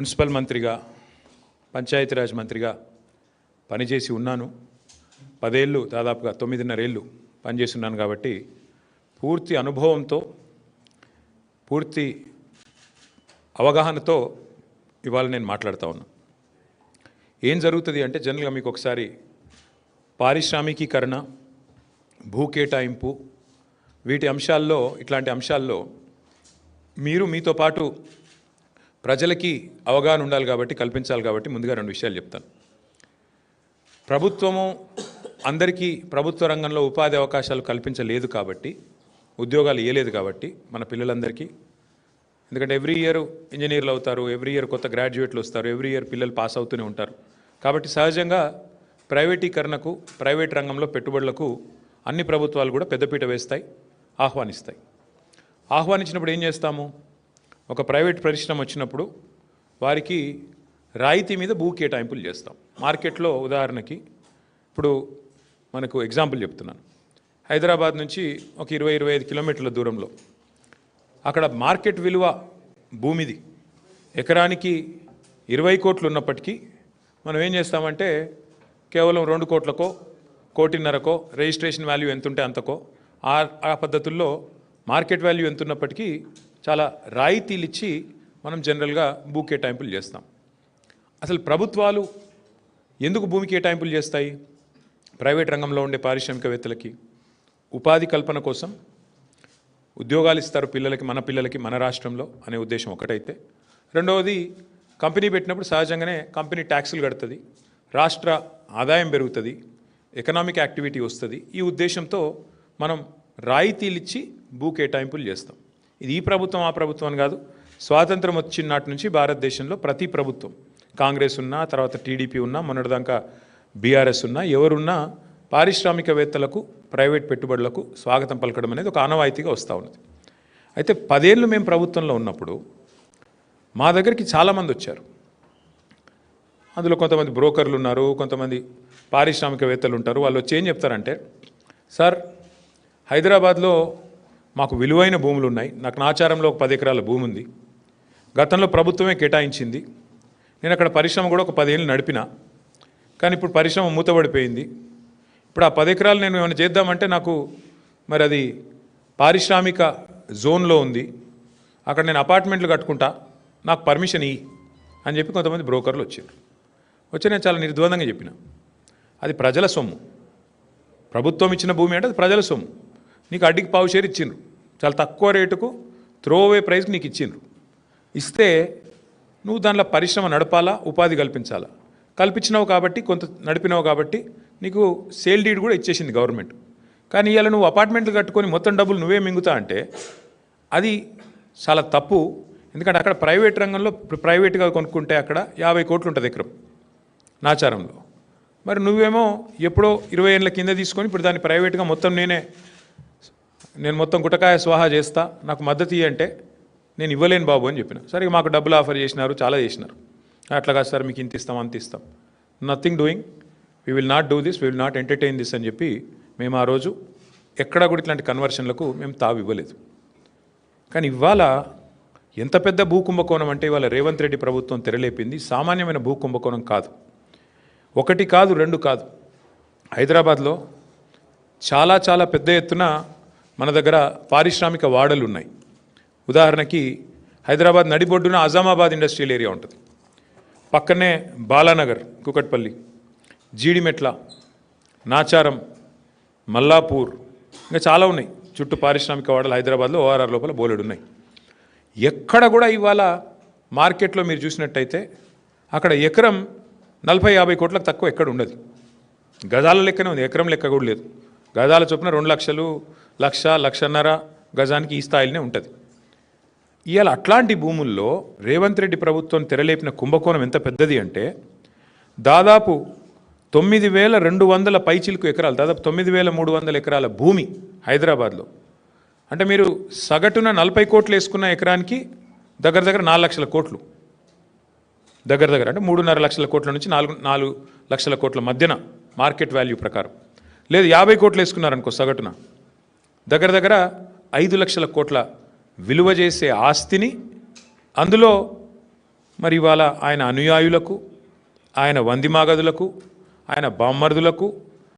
Municipal మంత్రిగా పంచాయతీరాజ్ మంత్రిగా పనిచేసి ఉన్నాను. 10 ఏళ్ళు దాదాపుగా 9.5 ఏళ్ళు పనిచేసి ఉన్నాను కాబట్టి పూర్తి అనుభవంతో పూర్తి అవగాహనతో ఇవాళ నేను మాట్లాడుతూ ఉన్నాను. ఏం జరుగుతుంది అంటే జనరల్గా మీకు ఒకసారి పారిశ్రామికీకరణ, భూ కేటాయింపు, వీటి అంశాల్లో ఇట్లాంటి అంశాల్లో మీరు మీతో పాటు ప్రజలకి అవగాహన ఉండాలి కాబట్టి కల్పించాలి కాబట్టి ముందుగా 2 విషయాలు చెప్తాను. ప్రభుత్వము అందరికీ ప్రభుత్వ రంగంలో ఉపాధి అవకాశాలు కల్పించలేదు కాబట్టి, ఉద్యోగాలు ఇవ్వలేదు కాబట్టి మన పిల్లలందరికీ, ఎందుకంటే ఎవ్రీ ఇయర్ ఇంజనీర్లు అవుతారు, ఎవ్రీ ఇయర్ కొత్త గ్రాడ్యుయేట్లు వస్తారు, ఎవ్రీ ఇయర్ పిల్లలు పాస్ అవుతూనే ఉంటారు. కాబట్టి సహజంగా ప్రైవేటీకరణకు, ప్రైవేట్ రంగంలో పెట్టుబడులకు అన్ని ప్రభుత్వాలు కూడా పెద్దపీట వేస్తాయి, ఆహ్వానిస్తాయి. ఆహ్వానించినప్పుడు ఏం చేస్తాము? ఒక ప్రైవేట్ పరిశ్రమ వచ్చినప్పుడు వారికి రాయితీ మీద భూ కేటాయింపులు చేస్తాం. మార్కెట్లో ఉదాహరణకి ఇప్పుడు మనకు ఎగ్జాంపుల్ చెప్తున్నాను. హైదరాబాద్ నుంచి ఒక 20-25 కిలోమీటర్ల దూరంలో అక్కడ మార్కెట్ విలువ భూమిది ఎకరానికి 20 కోట్లు ఉన్నప్పటికీ మనం ఏం చేస్తామంటే కేవలం 2 కోట్లకో 1.5 కోటికో రిజిస్ట్రేషన్ వాల్యూ ఎంత ఉంటే అంతకో ఆ పద్ధతుల్లో మార్కెట్ వాల్యూ ఎంత ఉన్నప్పటికీ చాలా రాయితీలు ఇచ్చి మనం జనరల్గా భూ కేటాయింపులు చేస్తాం. అసలు ప్రభుత్వాలు ఎందుకు భూమి కేటాయింపులు చేస్తాయి? ప్రైవేట్ రంగంలో ఉండే పారిశ్రామికవేత్తలకి ఉపాధి కల్పన కోసం, ఉద్యోగాలు ఇస్తారు పిల్లలకి, మన పిల్లలకి మన రాష్ట్రంలో అనే ఉద్దేశం ఒకటైతే, రెండవది కంపెనీ పెట్టినప్పుడు సహజంగానే కంపెనీ ట్యాక్సులు కడుతుంది, రాష్ట్ర ఆదాయం పెరుగుతుంది, ఎకనామిక్ యాక్టివిటీ వస్తుంది. ఈ ఉద్దేశంతో మనం రాయితీలు ఇచ్చి భూ కేటాయింపులు చేస్తాం. ఇది ఈ ప్రభుత్వం ఆ ప్రభుత్వం అని కాదు, స్వాతంత్రం వచ్చిన నాటి నుంచి భారతదేశంలో ప్రతి ప్రభుత్వం, కాంగ్రెస్ ఉన్నా, తర్వాత టీడీపీ ఉన్నా, మొన్నటిదాకా బీఆర్ఎస్ ఉన్నా, ఎవరున్నా పారిశ్రామికవేత్తలకు, ప్రైవేట్ పెట్టుబడులకు స్వాగతం పలకడం అనేది ఒక ఆనవాయితీగా వస్తూ ఉన్నది. అయితే 10 ఏళ్ళు మేము ప్రభుత్వంలో ఉన్నప్పుడు మా దగ్గరికి చాలామంది వచ్చారు. అందులో కొంతమంది బ్రోకర్లు ఉన్నారు, కొంతమంది పారిశ్రామికవేత్తలు ఉంటారు. వాళ్ళు వచ్చి ఏం చెప్తారంటే, సార్ హైదరాబాద్లో మాకు విలువైన భూములు ఉన్నాయి, నాకు నాచారంలో ఒక 10 ఎకరాల భూమి ఉంది, గతంలో ప్రభుత్వమే కేటాయించింది, నేను అక్కడ పరిశ్రమ కూడా ఒక 10 ఏళ్ళు నడిపినా, కానీ ఇప్పుడు పరిశ్రమ మూతబడిపోయింది, ఇప్పుడు ఆ 10 ఎకరాలు నేను ఏమైనా చేద్దామంటే నాకు మరి అది పారిశ్రామిక జోన్లో ఉంది, అక్కడ నేను అపార్ట్మెంట్లు కట్టుకుంటా, నాకు పర్మిషన్ ఇయ్యి అని చెప్పి కొంతమంది బ్రోకర్లు వచ్చారు. నేను చాలా నిర్ద్వందంగా చెప్పిన, అది ప్రజల సొమ్ము, ప్రభుత్వం ఇచ్చిన భూమి అంటే అది ప్రజల సొమ్ము, నీకు అడ్డికి పావు షేర్ ఇచ్చిండ్రు, చాలా తక్కువ రేటుకు త్రోవే ప్రైస్కి నీకు ఇచ్చిండ్రు. ఇస్తే నువ్వు దాంట్లో పరిశ్రమ నడపాలా, ఉపాధి కల్పించాలా, కల్పించినావు కాబట్టి, కొంత నడిపినావు కాబట్టి నీకు సేల్ డీడ్ కూడా ఇచ్చేసింది గవర్నమెంట్. కానీ ఇవాళ నువ్వు అపార్ట్మెంట్లు కట్టుకొని మొత్తం డబ్బులు నువ్వే మింగుతా అంటే అది చాలా తప్పు. ఎందుకంటే అక్కడ ప్రైవేట్ రంగంలో ప్రైవేట్గా కొనుక్కుంటే అక్కడ 50 కోట్లు ఉంటుంది ఎకరం నాచారంలో. మరి నువ్వేమో ఎప్పుడో 20 ఏళ్ళ కింద తీసుకొని ఇప్పుడు దాన్ని ప్రైవేట్గా మొత్తం నేను మొత్తం గుటకాయ స్వాహా చేస్తా, నాకు మద్దతు ఇవ్వంటే నేను ఇవ్వలేను బాబు అని చెప్పిన. సరే మాకు డబ్బులు ఆఫర్ చేసినారు, చాలా చేసినారు. అట్లా కాదు సార్, మీకు ఇంత ఇస్తాం అంత ఇస్తాం, nothing doing, we will not do this, we will not entertain this అని చెప్పి మేము ఆ రోజు ఎక్కడా కూడా ఇట్లాంటి కన్వర్షన్లకు మేము తావు ఇవ్వలేదు. కానీ ఇవాళ ఎంత పెద్ద భూ కుంభకోణం అంటే ఇవాళ రేవంత్ రెడ్డి ప్రభుత్వం తెరలేపింది సామాన్యమైన భూ కుంభకోణం కాదు. 1 కాదు 2 కాదు, హైదరాబాద్లో చాలా చాలా పెద్ద ఎత్తున మన దగ్గర పారిశ్రామిక వాడలు ఉన్నాయి. ఉదాహరణకి హైదరాబాద్ నడిబొడ్డున అజామాబాద్ ఇండస్ట్రియల్ ఏరియా ఉంటుంది, పక్కనే బాలానగర్, కుకట్పల్లి, జీడిమెట్ల, నాచారం, మల్లాపూర్, ఇంకా చాలా ఉన్నాయి చుట్టూ పారిశ్రామిక వాడలు హైదరాబాద్లో ఓఆర్ఆర్ లోపల బోలెడు ఉన్నాయి. ఎక్కడ కూడా ఇవాళ మార్కెట్లో మీరు చూసినట్టయితే అక్కడ ఎకరం 40-50 కోట్లకు తక్కువ ఎక్కడ ఉండదు. గజాల లెక్కనే ఉంది, ఎకరం లెక్క కూడా లేదు. గజాల చొప్పున 2 లక్షలు, 1-1.5 గజానికి ఈ స్థాయిలోనే ఉంటుంది. ఇవాళ అట్లాంటి భూముల్లో రేవంత్ రెడ్డి ప్రభుత్వం తెరలేపిన కుంభకోణం ఎంత పెద్దది అంటే దాదాపు 9,200 పైచిలుకు ఎకరాలు, దాదాపు 9,300 ఎకరాల భూమి హైదరాబాద్లో. అంటే మీరు సగటున 40 కోట్లు వేసుకున్న ఎకరానికి దగ్గర 4 లక్షల కోట్లు, దగ్గర అంటే 3.5 లక్షల కోట్ల నుంచి 4 లక్షల కోట్ల మధ్యన మార్కెట్ వాల్యూ ప్రకారం. లేదు 50 కోట్లు వేసుకున్నారనుకో సగటున, దగ్గర 5 లక్షల కోట్ల విలువ చేసే ఆస్తిని అందులో మరి ఇవాళ ఆయన అనుయాయులకు, ఆయన వందిమాగదులకు, ఆయన బామ్మర్దులకు